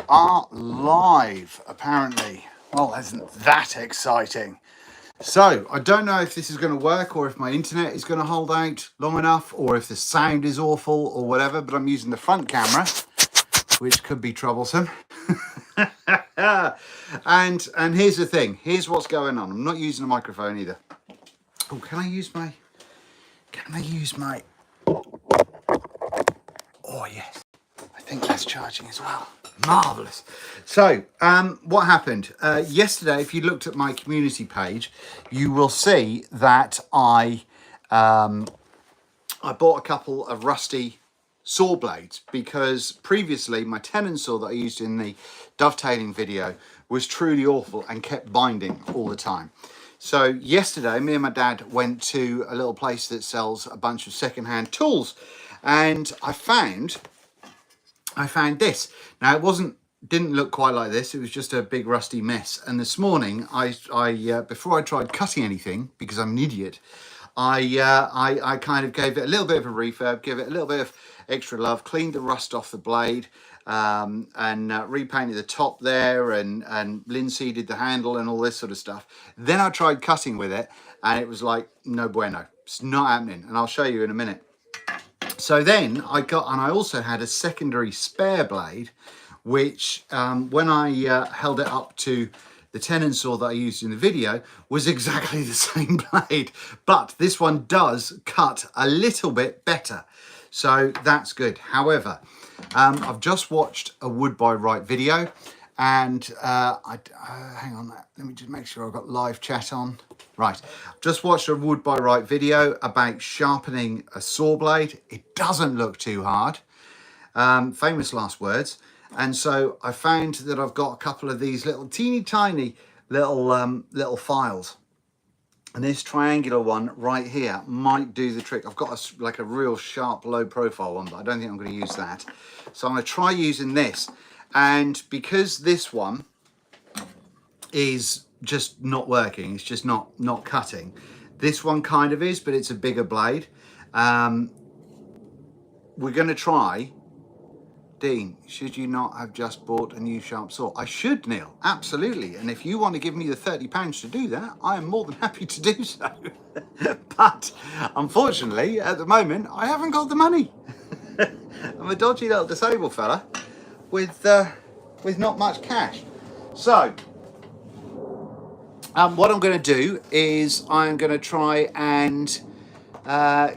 are live, apparently. Well, isn't that exciting? So, I don't know if this is going to work or if my internet is going to hold out long enough or if the sound is awful or whatever, but I'm using the front camera, which could be troublesome. and here's the thing. Here's what's going on. I'm not using a microphone either. Oh, can I use my... Oh, yes. I think that's charging as well. Marvellous. So, what happened? Yesterday, if you looked at my community page, you will see that I bought a couple of rusty saw blades because previously my tenon saw that I used in the dovetailing video was truly awful and kept binding all the time. So yesterday, me and my dad went to a little place that sells a bunch of secondhand tools, and I found this. Now it didn't look quite like this. It was just a big rusty mess. And this morning, I before I tried cutting anything, because I'm an idiot, I kind of gave it a little bit of a refurb, give it a little bit of extra love, cleaned the rust off the blade, and repainted the top there, and linseeded the handle and all this sort of stuff. Then I tried cutting with it, and it was like, no bueno. It's not happening. And I'll show you in a minute. So then I also had a secondary spare blade, which when I held it up to the tenon saw that I used in the video was exactly the same blade, but this one does cut a little bit better. So that's good. However, I've just watched a Wood by Right video, and hang on, let me just make sure I've got live chat on. Right, just watched a Wood by Right video about sharpening a saw blade. It doesn't look too hard. Famous last words. And so I found that I've got a couple of these little teeny tiny little files. And this triangular one right here might do the trick. I've got like a real sharp low profile one, but I don't think I'm going to use that. So I'm going to try using this. And because this one is just not working, it's just not cutting, this one kind of is, but it's a bigger blade. We're going to try. Dean, should you not have just bought a new sharp saw? I should, Neil, absolutely. And if you want to give me the £30 to do that, I am more than happy to do so. But unfortunately, at the moment, I haven't got the money. I'm a dodgy little disabled fella with not much cash. So what I'm going to do is I'm going to try and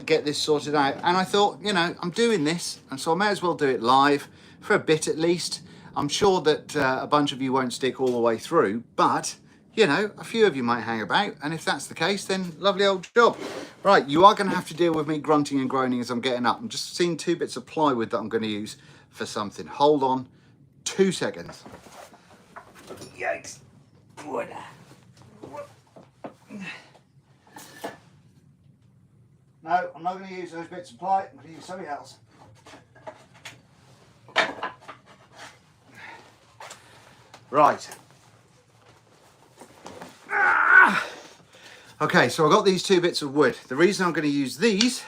get this sorted out. And I thought, you know, I'm doing this, and so I may as well do it live for a bit at least. I'm sure that a bunch of you won't stick all the way through, but you know, a few of you might hang about, and if that's the case, then lovely old job. Right, you are going to have to deal with me grunting and groaning as I'm getting up. I'm just seeing 2 bits of plywood that I'm going to use for something. Hold on 2 seconds. Yikes. Wood. No, I'm not going to use those bits of ply. I'm going to use something else. Right. Okay, so I've got these 2 bits of wood. The reason I'm going to use these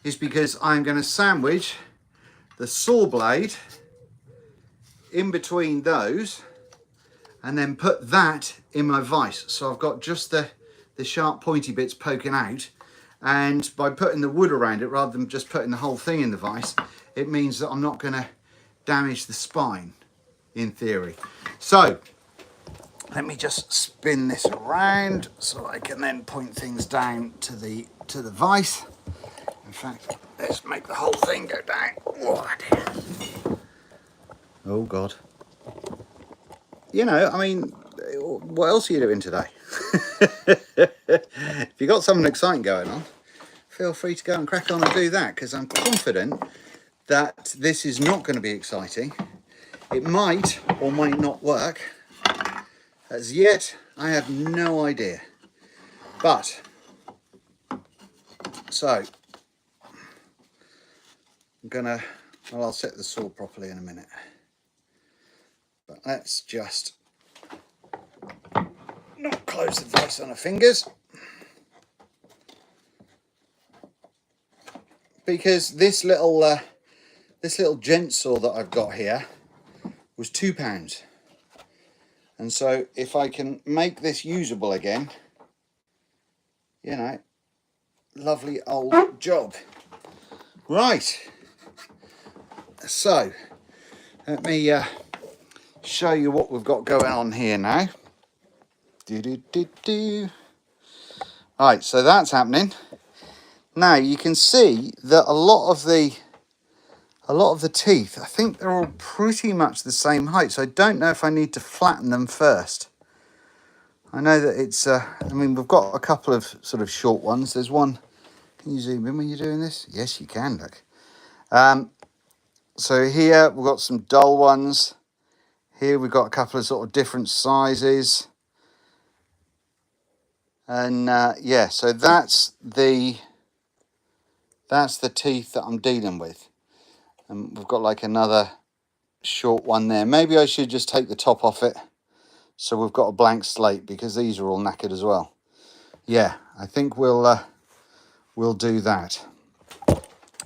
is because I'm going to sandwich the saw blade in between those and then put that in my vise. So I've got just the sharp pointy bits poking out. And by putting the wood around it rather than just putting the whole thing in the vise, it means that I'm not going to damage the spine, in theory. So let me just spin this around so I can then point things down to the vise. In fact, let's make the whole thing go down. Oh dear. Oh God. You know, I mean, what else are you doing today? If you've got something exciting going on, feel free to go and crack on and do that, because I'm confident that this is not going to be exciting. It might or might not work. As yet, I have no idea. But, so, I'll set the saw properly in a minute. But let's just not close the vise on our fingers, because this little gent saw that I've got here was £2. And so if I can make this usable again, you know, lovely old job. Right, so let me show you what we've got going on here now. Right, so that's happening. Now you can see that a lot of the teeth, I think they're all pretty much the same height. So I don't know if I need to flatten them first. I know that it's, I mean, we've got a couple of sort of short ones. There's one, can you zoom in when you're doing this? Yes, you can, look. So here we've got some dull ones. Here we've got a couple of sort of different sizes. And yeah, so that's the teeth that I'm dealing with. And we've got like another short one there. Maybe I should just take the top off it so we've got a blank slate, because these are all knackered as well. Yeah, I think we'll do that.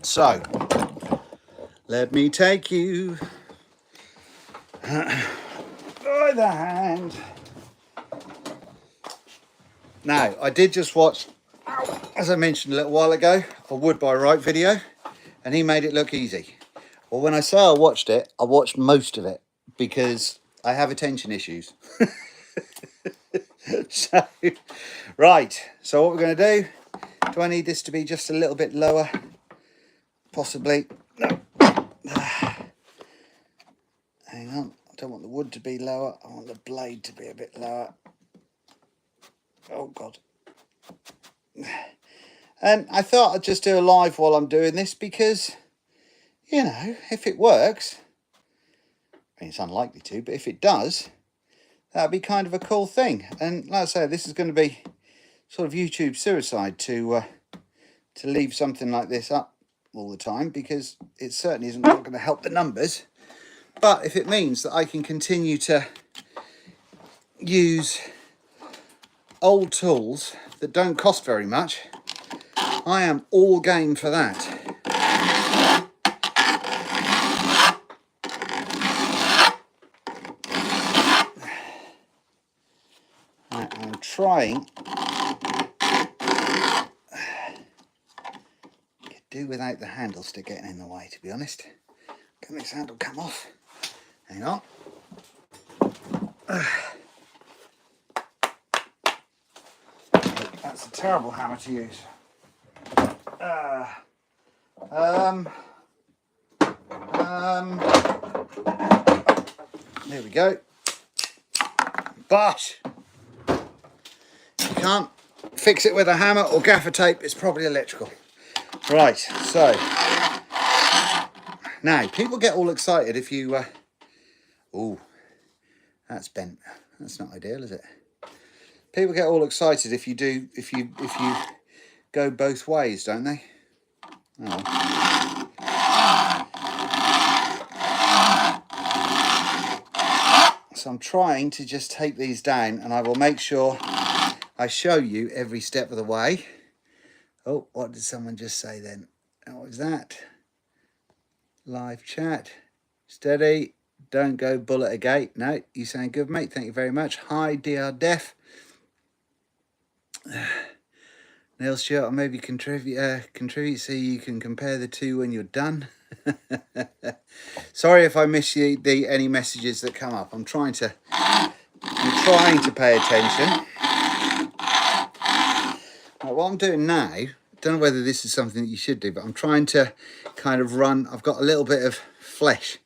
So let me take you by the hand. Now, I did just watch, as I mentioned a little while ago, a Wood by Right video, and he made it look easy. Well, when I say I watched it, I watched most of it because I have attention issues. So, right, so what we're going to do I need this to be just a little bit lower? Possibly. No. Hang on, I don't want the wood to be lower, I want the blade to be a bit lower. Oh God. And I thought I'd just do a live while I'm doing this because, you know, if it works, I mean, it's unlikely to, but if it does, that'd be kind of a cool thing. And like I say, this is going to be sort of YouTube suicide to leave something like this up all the time, because it certainly isn't not going to help the numbers. But if it means that I can continue to use old tools that don't cost very much, I am all game for that. I'm trying to do without the handle stick getting in the way, to be honest. Can this handle come off? Hang on. That's a terrible hammer to use. There we go. But you can't fix it with a hammer or gaffer tape, it's probably electrical. Right, so now people get all excited if you oh, that's bent. That's not ideal, is it? People get all excited if you go both ways, don't they? Oh. So I'm trying to just take these down, and I will make sure I show you every step of the way. Oh, what did someone just say then? What was that? Live chat. Steady. Don't go bullet a gate. No, you sound good, mate. Thank you very much. Hi, DR Def. Neil Stewart, I'll maybe contribute so you can compare the two when you're done. Sorry if I miss you any messages that come up. I'm trying to pay attention. Right, what I'm doing now, don't know whether this is something that you should do, but I'm trying to kind of run. I've got a little bit of flesh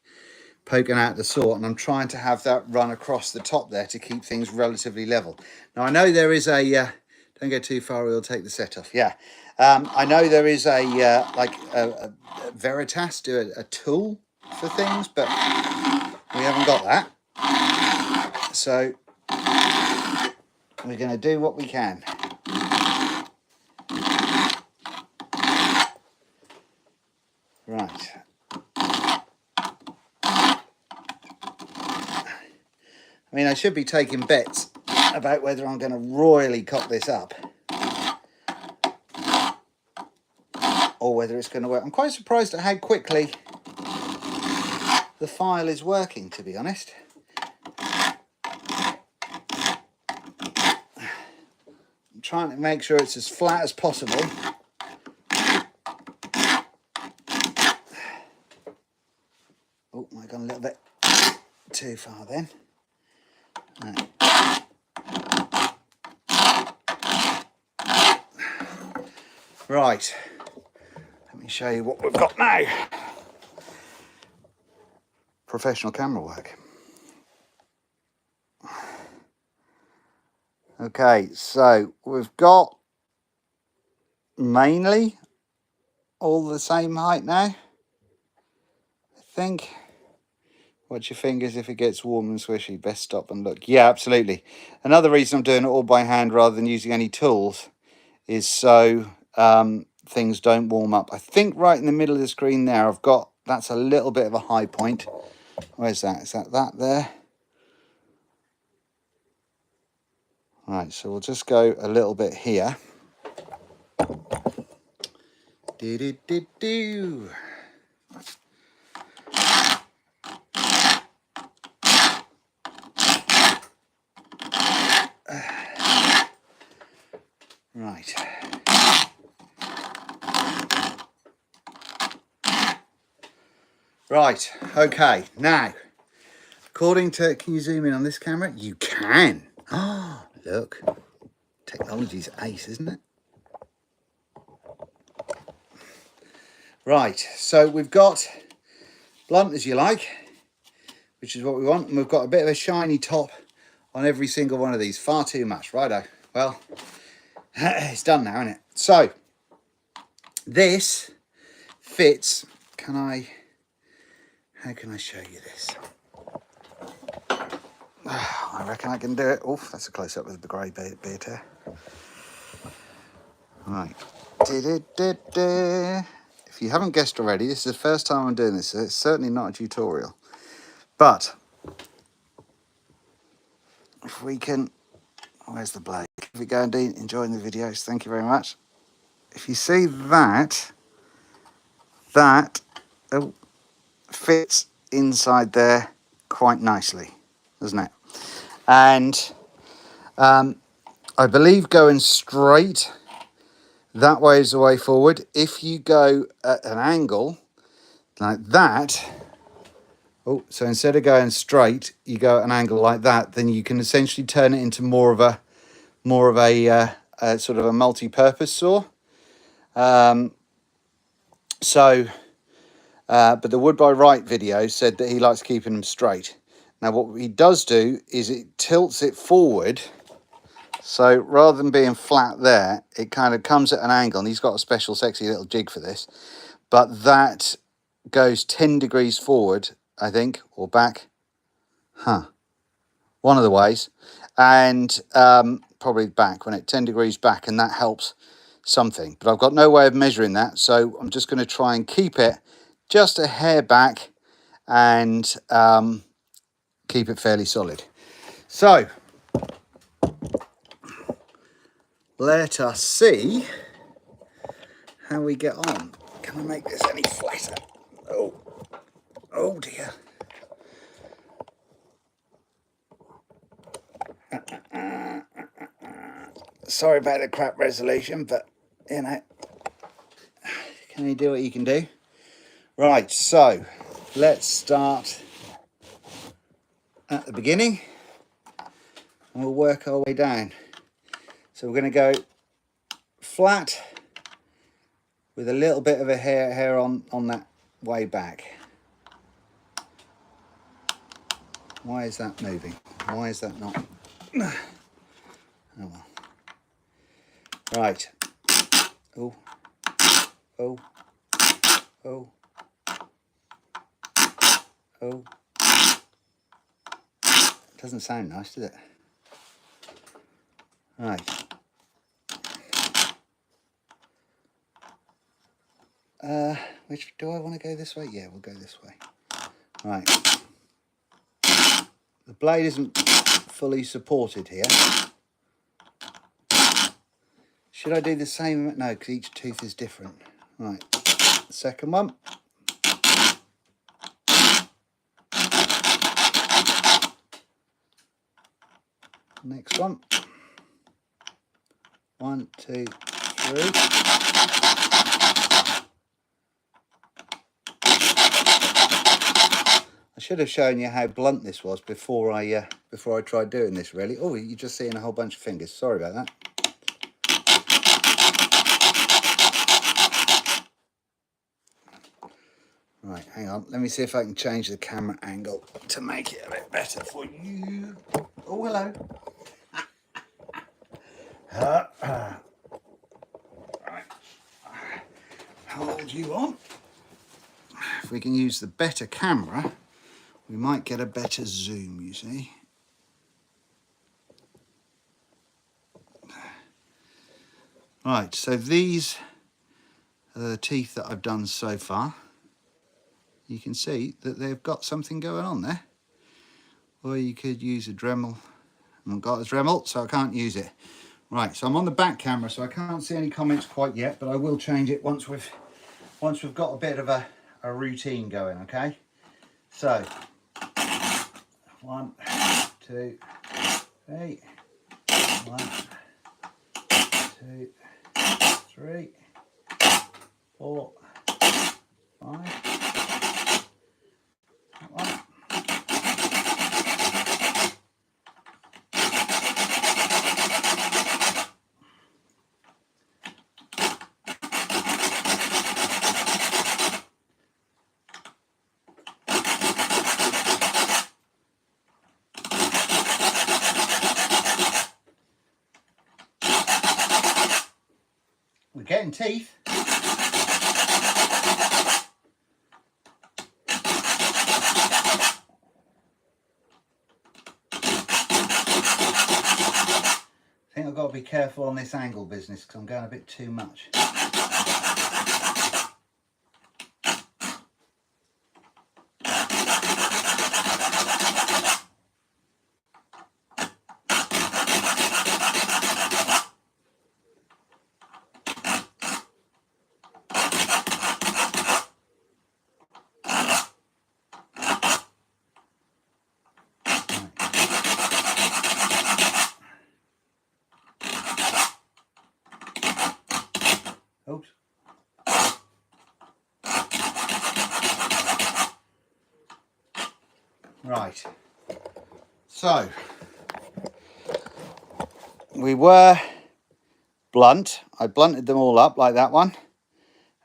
poking out the saw, and I'm trying to have that run across the top there to keep things relatively level. Now I know there is a don't go too far, we'll take the set off. Yeah, I know there is a Veritas, do a tool for things, but we haven't got that. So we're going to do what we can. Right. I mean, I should be taking bets about whether I'm going to royally cock this up or whether it's going to work. I'm quite surprised at how quickly the file is working, to be honest. I'm trying to make sure it's as flat as possible. Oh, I've gone a little bit too far then. Right, let me show you what we've got now. Professional camera work. Okay, so we've got mainly all the same height now, I think. Watch your fingers if it gets warm and swishy. Best stop and look. Yeah, absolutely. Another reason I'm doing it all by hand rather than using any tools is so things don't warm up. I think right in the middle of the screen there, I've got, that's a little bit of a high point. Where's that? Is that there? Right, so we'll just go a little bit here. Do. Right. Right, okay, now, according to, can you zoom in on this camera? You can. Oh, look, technology's ace, isn't it? Right, so we've got blunt as you like, which is what we want, and we've got a bit of a shiny top on every single one of these. Far too much, righto. Well, it's done now, isn't it? So, this fits, how can I show you this? I reckon I can do it. Oh, that's a close-up with the grey beard here. Right. If you haven't guessed already, this is the first time I'm doing this, so it's certainly not a tutorial. But, if we can, where's the blade? If we go and enjoying the videos, thank you very much. If you see that fits inside there quite nicely, doesn't it? And I believe going straight that way is the way forward. If you go at an angle like that, so instead of going straight, you go at an angle like that, then you can essentially turn it into more of a sort of a multi-purpose saw. But the Wood by Right video said that he likes keeping them straight. Now what he does do is it tilts it forward, so rather than being flat there, it kind of comes at an angle, and he's got a special sexy little jig for this, but that goes 10 degrees forward, I think, or back, one of the ways, and probably back, when it 10 degrees back, and that helps something, but I've got no way of measuring that, so I'm just going to try and keep it just a hair back and keep it fairly solid. So let us see how we get on. Can I make this any flatter? Oh dear. Sorry about the crap resolution, but you know, can you do what you can do? Right, so let's start at the beginning and we'll work our way down. So we're going to go flat with a little bit of a hair on that way back. Why is that moving? Why is that not? Oh well. Right. Oh. Oh. Oh. Oh. Doesn't sound nice, does it? Right. Which do I want to go this way? Yeah, we'll go this way. Right. The blade isn't fully supported here. Should I do the same? No, because each tooth is different. Right. Second one. Next one. 1, 2, 3. I should have shown you how blunt this was before I tried doing this, really. Oh, you're just seeing a whole bunch of fingers. Sorry about that. Right, hang on. Let me see if I can change the camera angle to make it a bit better for you. Oh, hello. Right. Hold you on. If we can use the better camera, we might get a better zoom, you see. Right, so these are the teeth that I've done so far. You can see that they've got something going on there. Or you could use a Dremel. I haven't got a Dremel, so I can't use it. Right, so I'm on the back camera, so I can't see any comments quite yet, but I will change it once we've got a bit of a routine going, okay? So, 1, 2, 3. 1, 2, 3, 4, 5. That one. We're getting teeth. I think I've got to be careful on this angle business because I'm going a bit too much. Oops. Right. So, we were blunt. I blunted them all up like that one.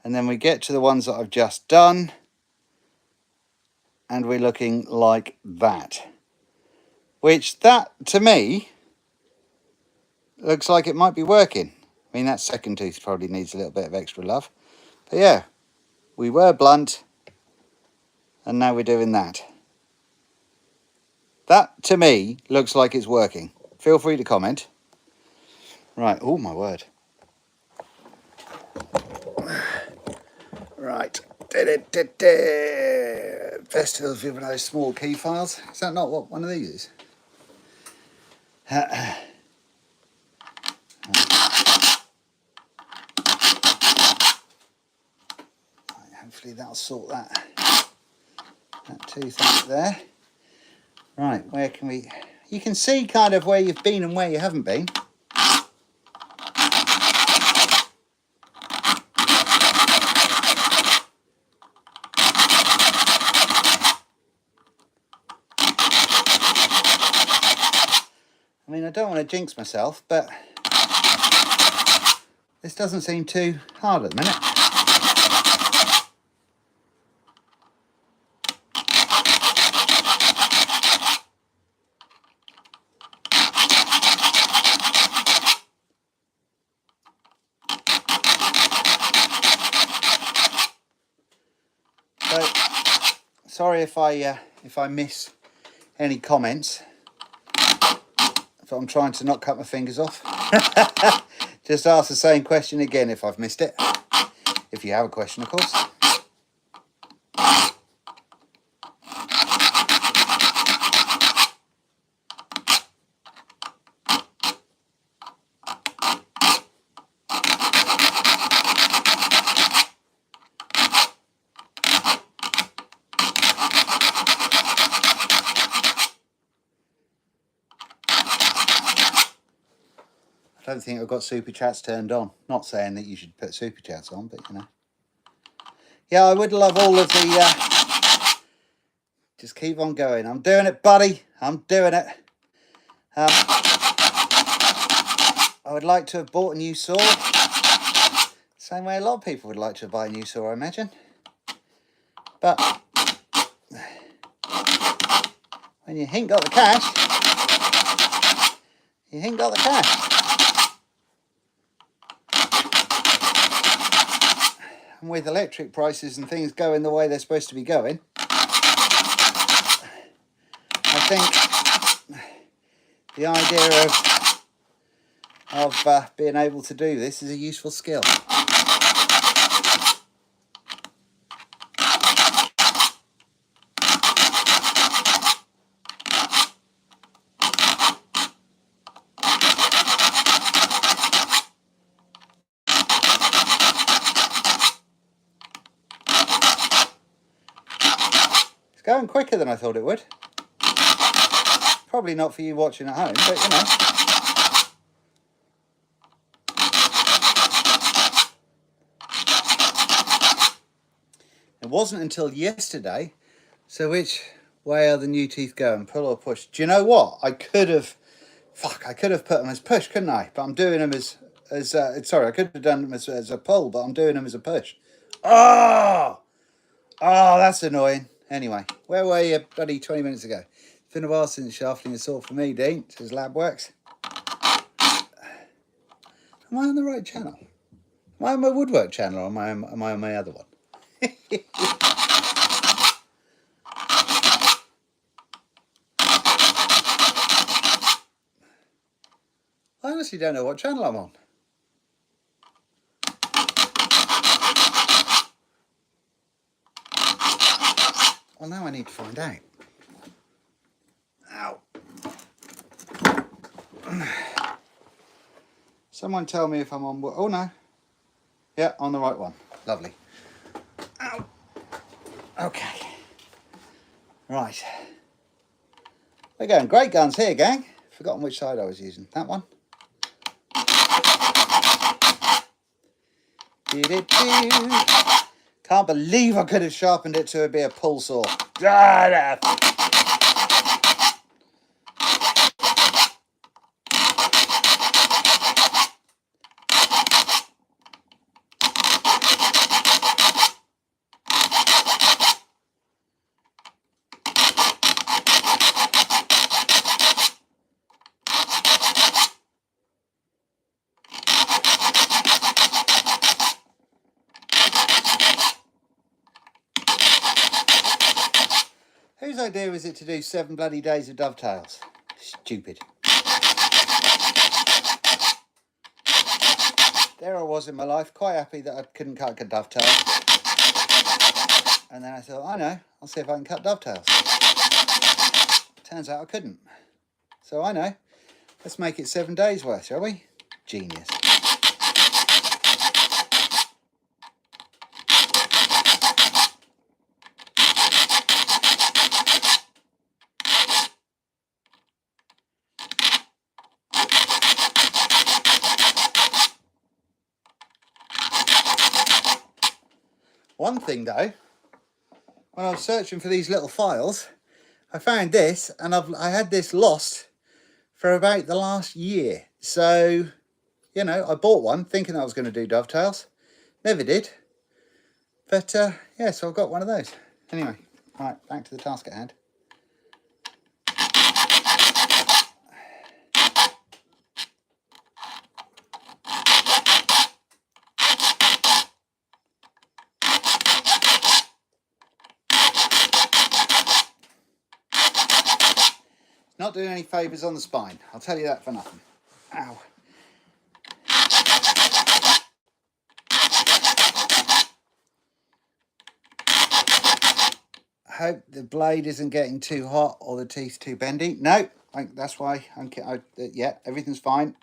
And then we get to the ones that I've just done. And we're looking like that. Which, that, to me, looks like it might be working. I mean, that second tooth probably needs a little bit of extra love. But yeah, we were blunt. And now we're doing that. That, to me, looks like it's working. Feel free to comment. Right, oh my word. Right. Best of with those small key files. Is that not what one of these is? Hopefully that'll sort that tooth out there. Right, where can we... You can see kind of where you've been and where you haven't been. I mean, I don't want to jinx myself, but this doesn't seem too hard at the minute. So, sorry if I miss any comments. But I'm trying to not cut my fingers off. Just ask the same question again if I've missed it. If you have a question, of course. don't think I've got super chats turned on. Not saying that you should put super chats on, but you know. Yeah, I would love all of the... just keep on going. I'm doing it, buddy. I'm doing it. I would like to have bought a new saw. Same way a lot of people would like to buy a new saw, I imagine. But when you ain't got the cash, you ain't got the cash. And with electric prices and things going the way they're supposed to be going, I think the idea of being able to do this is a useful skill. It's going quicker than I thought it would. Probably not for you watching at home, but you know. It wasn't until yesterday. So which way are the new teeth going? Pull or push? Do you know what? I could have put them as push, couldn't I? But I'm doing them as sorry, I could have done them as a pull, but I'm doing them as a push. Oh, that's annoying. Anyway, where were you, buddy, 20 minutes ago? It's been a while since sharpening a saw for me, Dean, says Labworks. Am I on the right channel? Am I on my Woodwork channel, or am I on my other one? I honestly don't know what channel I'm on. Well, now I need to find out. Ow. Someone tell me if I'm on... Oh, no. Yeah, on the right one. Lovely. Ow. Okay. Right. We're going great guns here, gang. Forgotten which side I was using. That one. Can't believe I could have sharpened it to be a pull saw. Whose idea was it to do 7 bloody days of dovetails? Stupid. There I was in my life, quite happy that I couldn't cut a dovetail. And then I thought, I know, I'll see if I can cut dovetails. Turns out I couldn't. So I know, let's make it 7 days worth, shall we? Genius. One thing though, when I was searching for these little files, I found this, and I had this lost for about the last year. So, you know, I bought one thinking I was going to do dovetails. Never did. But, yeah, so I've got one of those. Anyway, right, back to the task at hand. Not doing any favours on the spine, I'll tell you that for nothing. Ow. I hope the blade isn't getting too hot or the teeth too bendy. No, that's why yeah, everything's fine.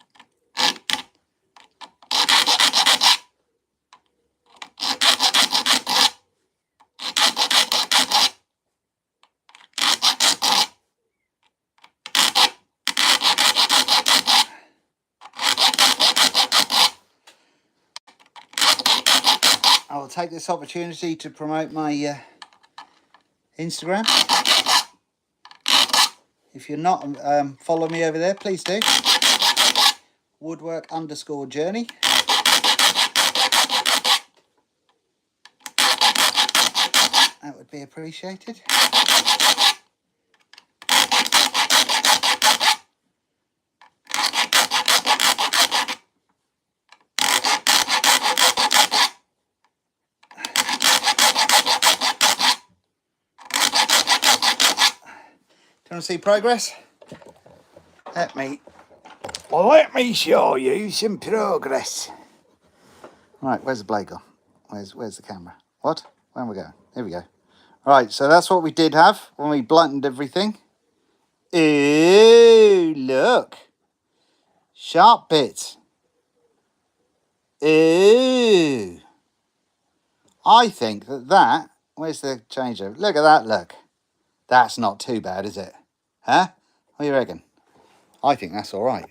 I'll take this opportunity to promote my Instagram. If you're not follow me over there, please do. Woodwork_journey. That would be appreciated. Do you want to see progress? Let me show you some progress. Right, where's the blade gone? Where's the camera? What? Where are we going? Here we go. Right, so that's what we did have when we blunted everything. Ooh, look. Sharp bits. Ooh. I think that, where's the changeover? Look at that, look. That's not too bad, is it? Huh? What do you reckon? I think that's all right.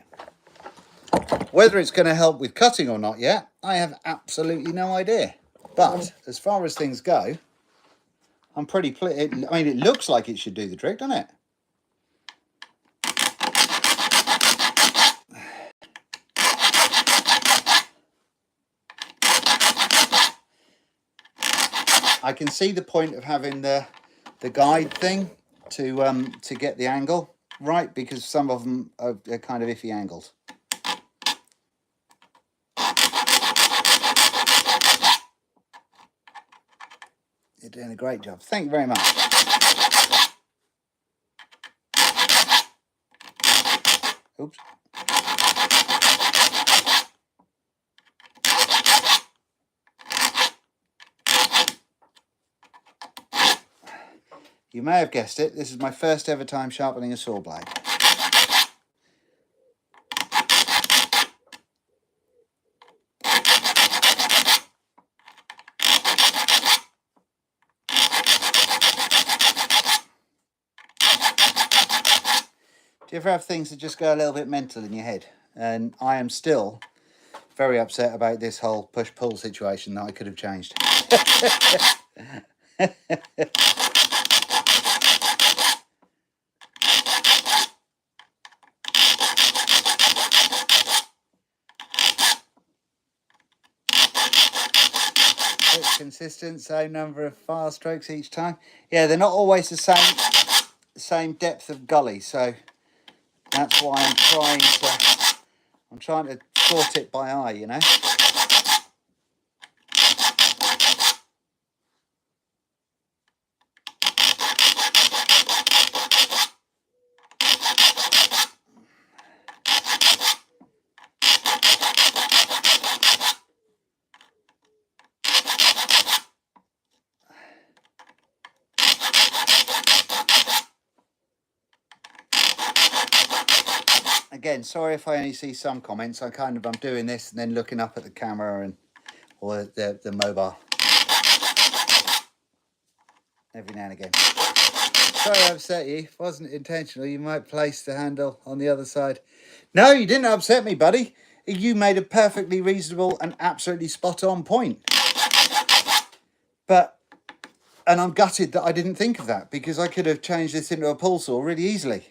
Whether it's going to help with cutting or not yet, I have absolutely no idea. But as far as things go, I'm pretty pleased. I mean, it looks like it should do the trick, doesn't it? I can see the point of having the guide thing to get the angle right, because some of them are kind of iffy angles. You're doing a great job. Thank you very much. Oops. You may have guessed it, this is my first ever time sharpening a saw blade. Do you ever have things that just go a little bit mental in your head? And I am still very upset about this whole push-pull situation that I could have changed. It's consistent, same number of file strokes each time. Yeah, they're not always the same depth of gully, so that's why I'm trying to sort it by eye, you know. Again, sorry if I only see some comments. I'm doing this and then looking up at the camera or the mobile every now and again. Sorry I upset you. If it wasn't intentional, you might place the handle on the other side. No, you didn't upset me, buddy. You made a perfectly reasonable and absolutely spot on point. And I'm gutted that I didn't think of that, because I could have changed this into a pull saw really easily.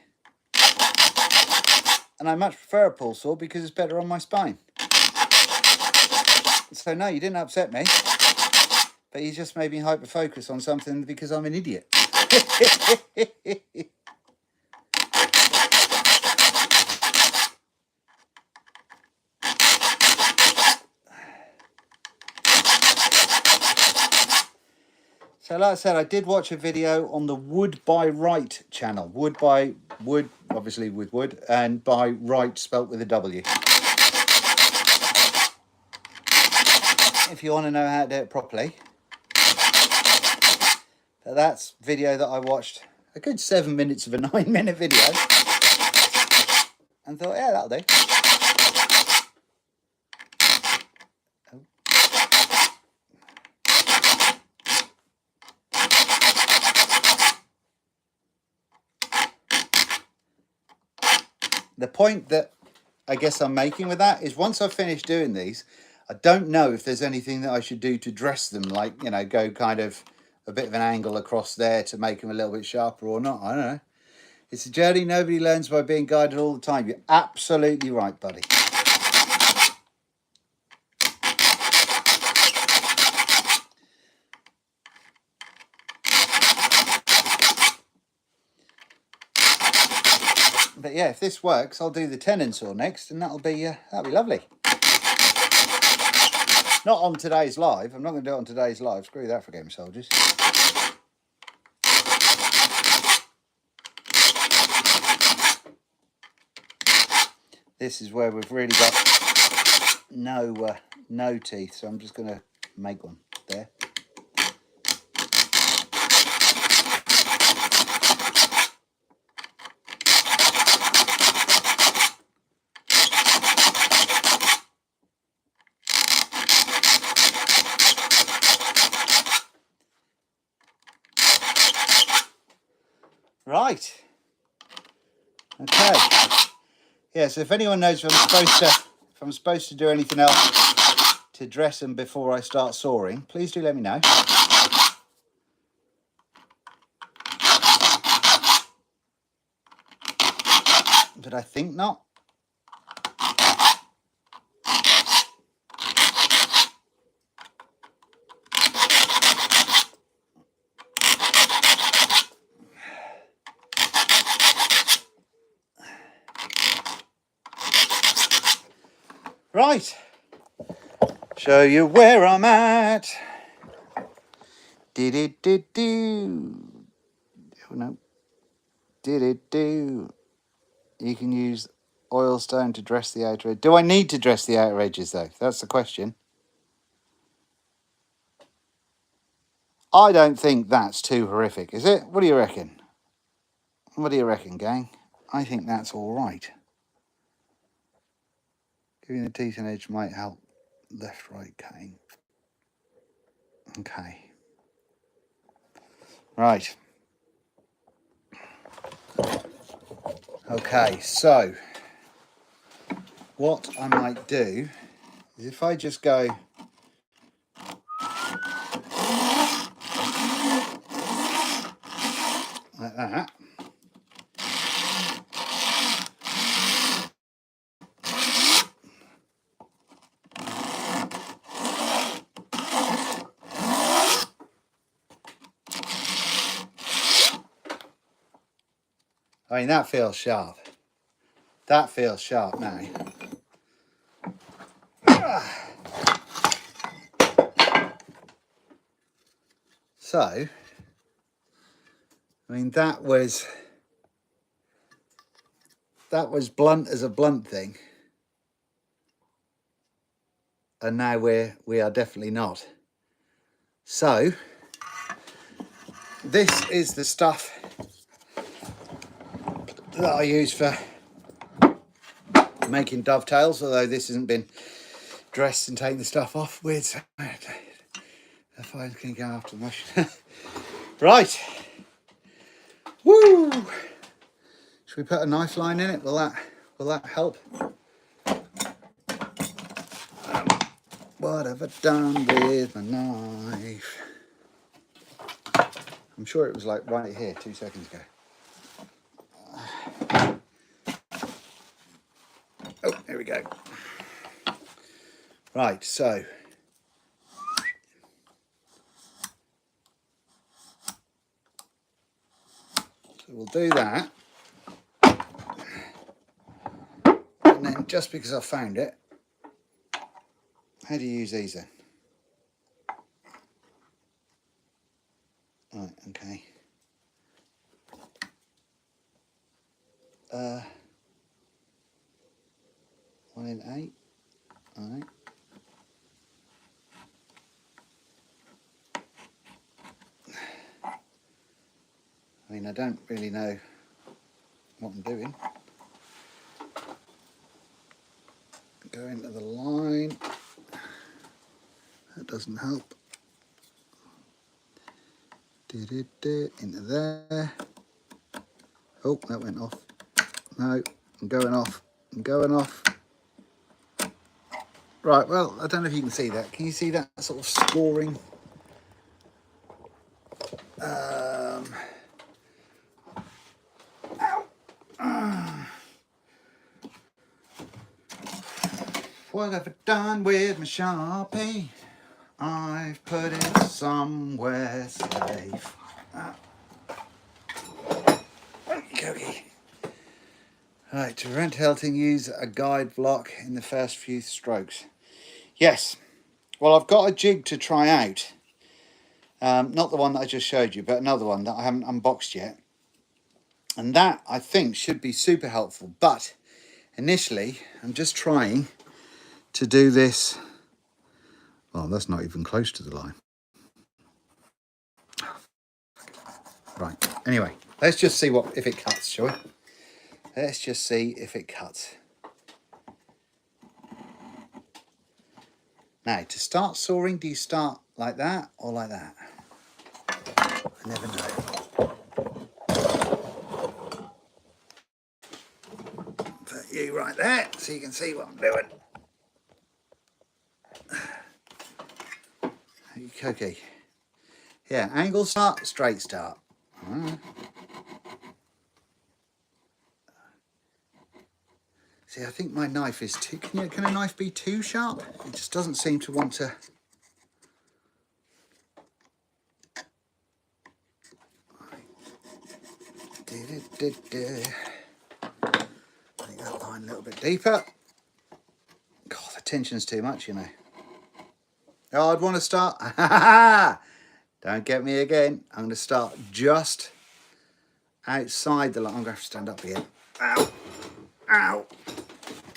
And I much prefer a pull saw because it's better on my spine. So no, you didn't upset me, but you just made me hyper-focus on something because I'm an idiot. So like I said, I did watch a video on the Wood by Right channel. Wood, obviously with wood, and by right spelt with a W. If you want to know how to do it properly. But that's video that I watched, a good 7 minutes of a 9-minute video. And thought, yeah, that'll do. The point that I guess I'm making with that is, once I've finished doing these, I don't know if there's anything that I should do to dress them, like, you know, go kind of a bit of an angle across there to make them a little bit sharper or not. I don't know. It's a journey. Nobody learns by being guided all the time. You're absolutely right, buddy. But yeah, if this works, I'll do the tenon saw next, and that'll be lovely. Not on today's live. I'm not going to do it on today's live. Screw that for game soldiers. This is where we've really got no teeth, so I'm just going to make one there. Right. Okay. Yeah, so if anyone knows if I'm supposed to do anything else to dress them before I start sawing, please do let me know. But I think not. Right, show you where I'm at. Did it do? Oh no. Did it do? You can use oil stone to dress the outer edge. Do I need to dress the outer edges though? That's the question. I don't think that's too horrific, is it? What do you reckon? What do you reckon, gang? I think that's all right. Giving the teeth an edge might help left-right cutting. Okay. Right. Okay, so what I might do is if I just go like that. I mean, that feels sharp. That feels sharp now. So, I mean, that was blunt as a blunt thing. And now we are definitely not. So, this is the stuff that I use for making dovetails, although this hasn't been dressed and taken the stuff off with. If I can go after the mush. Right. Woo! Should we put a knife line in it? Will that help? What have I done with my knife? I'm sure it was like right here 2 seconds ago. Oh, here we go. Right, so we'll do that. And then just because I found it, how do you use these then? Right, okay. 1 in 8. All right. I mean, I don't really know what I'm doing. Go into the line. That doesn't help. Into there. Oh, that went off. No, I'm going off. I'm going off. Right, well, I don't know if you can see that. Can you see that sort of scoring? What have I done with my Sharpie? I've put it somewhere safe. Okay. Right, to prevent tilting, use a guide block in the first few strokes. Yes. Well, I've got a jig to try out. Not the one that I just showed you, but another one that I haven't unboxed yet. And that, I think, should be super helpful. But initially, I'm just trying to do this. Well, that's not even close to the line. Right. Anyway, let's just see if it cuts, shall we? Let's just see if it cuts. Now, to start sawing, do you start like that or like that? I never know. Put you right there so you can see what I'm doing. Okay. Yeah, angle start, straight start. See, I think my knife is too... Can a knife be too sharp? It just doesn't seem to want to... Make that line a little bit deeper. God, the tension's too much, you know. Oh, I'd want to start... Don't get me again. I'm going to start just outside the line. I'm going to have to stand up here. Ow. Ow.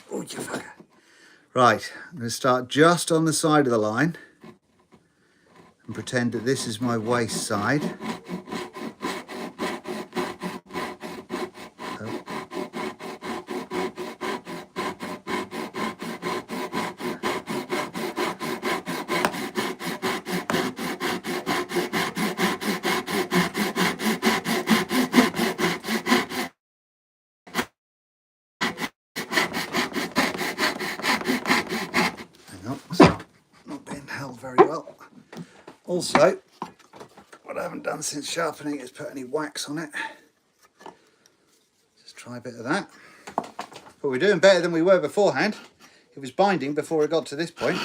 Oh, you fucker. Right, I'm going to start just on the side of the line and pretend that this is my waist side. Not being held very well. Also, what I haven't done since sharpening is put any wax on it. Just try a bit of that. But we're doing better than we were beforehand. It was binding before it got to this point.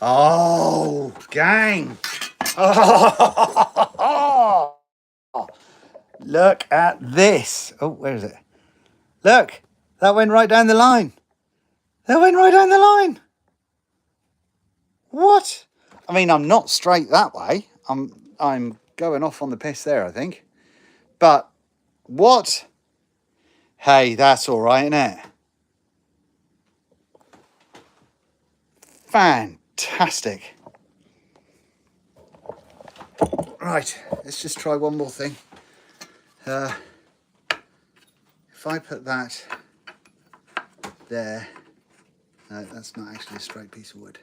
Oh, gang. Oh, look at this. Oh, where is it? Look, that went right down the line. That went right down the line. What? I mean, I'm not straight that way. I'm going off on the piss there, I think. But what? Hey, that's all right, isn't it? Fantastic. Right, let's just try one more thing. If I put that there, no, that's not actually a straight piece of wood.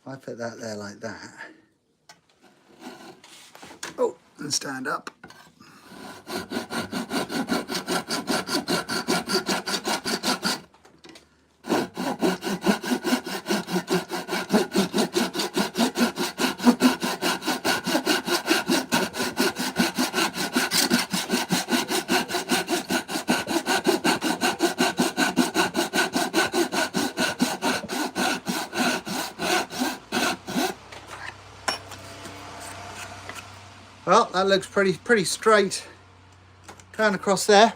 If I put that there like that, oh, and stand up. Well, that looks pretty straight down across there.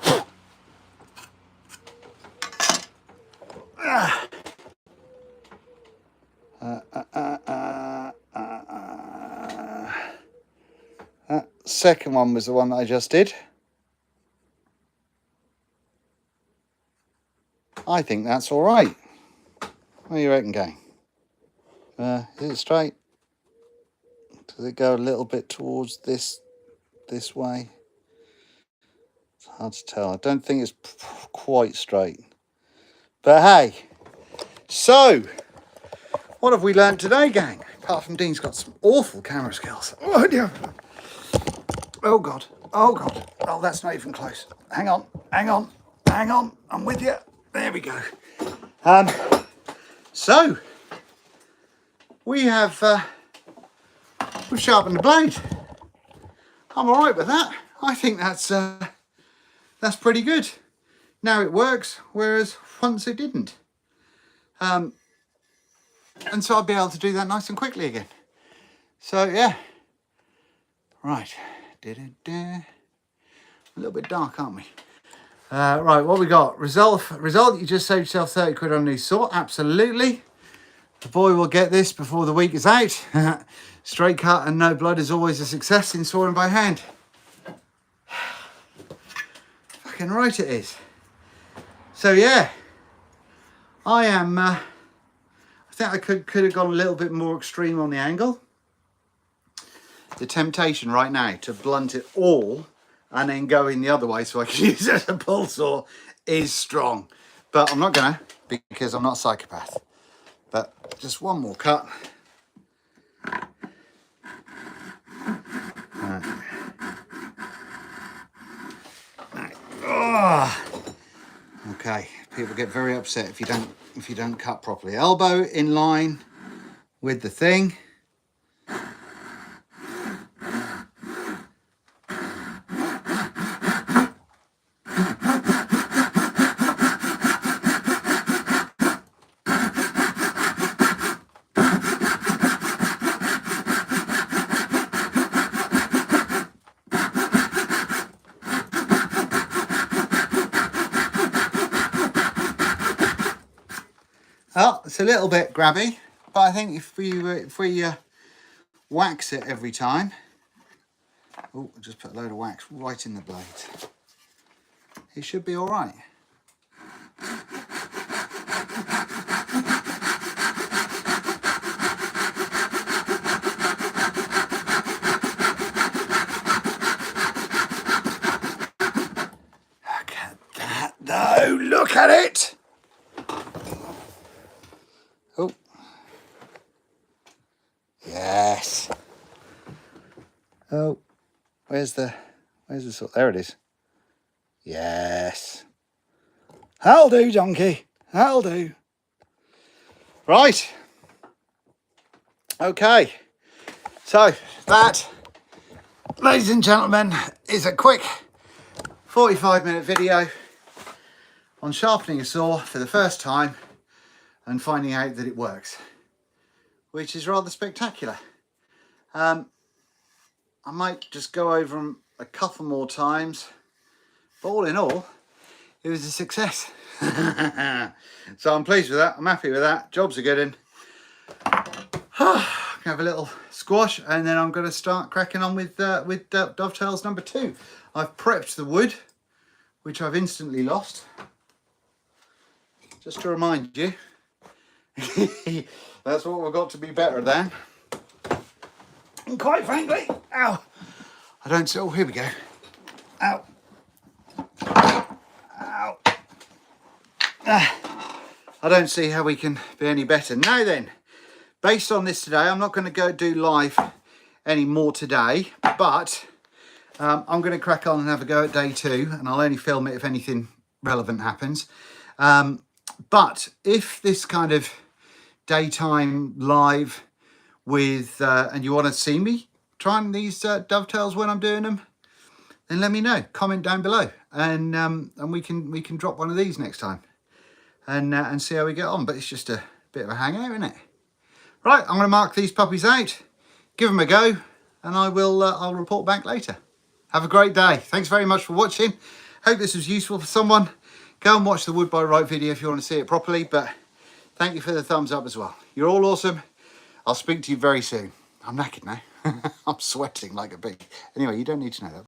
That second one was the one that I just did. I think that's all right. What do you reckon, gang? Is it straight? Does it go a little bit towards this way? It's hard to tell. I don't think it's quite straight. But hey, so What have we learnt today, gang? Apart from Dean's got some awful camera skills. Oh dear. Oh God. Oh God. Oh, that's not even close. Hang on. Hang on. Hang on. I'm with you. There we go. So we have we've sharpened the blade. I'm all right with that. I think that's pretty good. Now it works, whereas once it didn't. And so I'll be able to do that nice and quickly again. So yeah. Right. A little bit dark, aren't we? Right, what we got? Result, you just saved yourself 30 quid on a new saw. Absolutely. The boy will get this before the week is out. Straight cut and no blood is always a success in sawing by hand. Fucking right it is. So yeah, I am, I think I could have gone a little bit more extreme on the angle. The temptation right now to blunt it all and then go in the other way so I can use it as a pull saw is strong. But I'm not gonna, because I'm not a psychopath. But just one more cut. Oh. Okay, people get very upset if you don't cut properly. Elbow in line with the thing. Oh, it's a little bit grabby, but I think if we wax it every time. Oh, just put a load of wax right in the blade. It should be all right. Look at that, though. Look at it. Oh, yes. Oh, where's the saw? There it is. Yes. That'll do, donkey. That'll do. Right. Okay. So that, ladies and gentlemen, is a quick 45-minute video on sharpening a saw for the first time and finding out that it works, which is rather spectacular. I might just go over them a couple more times, but all in all, it was a success. So I'm pleased with that. I'm happy with that. Jobs are good in. Have a little squash, and then I'm going to start cracking on with dovetails number 2. I've prepped the wood, which I've instantly lost. Just to remind you, that's what we've got to be better than. And quite frankly, ow, I don't see. Oh, here we go. Ow. Ow. I don't see how we can be any better. Now then, based on this today, I'm not going to go do live any more today, but I'm going to crack on and have a go at day 2, and I'll only film it if anything relevant happens. But if this kind of daytime live with, and you want to see me trying these dovetails when I'm doing them, then let me know. Comment down below, and we can drop one of these next time, and see how we get on. But it's just a bit of a hangout, isn't it? Right, I'm going to mark these puppies out, give them a go, and I'll report back later. Have a great day. Thanks very much for watching. Hope this was useful for someone. Go and watch the Wood by Right video if you want to see it properly, but thank you for the thumbs up as well. You're all awesome. I'll speak to you very soon. I'm knackered now. I'm sweating like a pig. Anyway, you don't need to know that.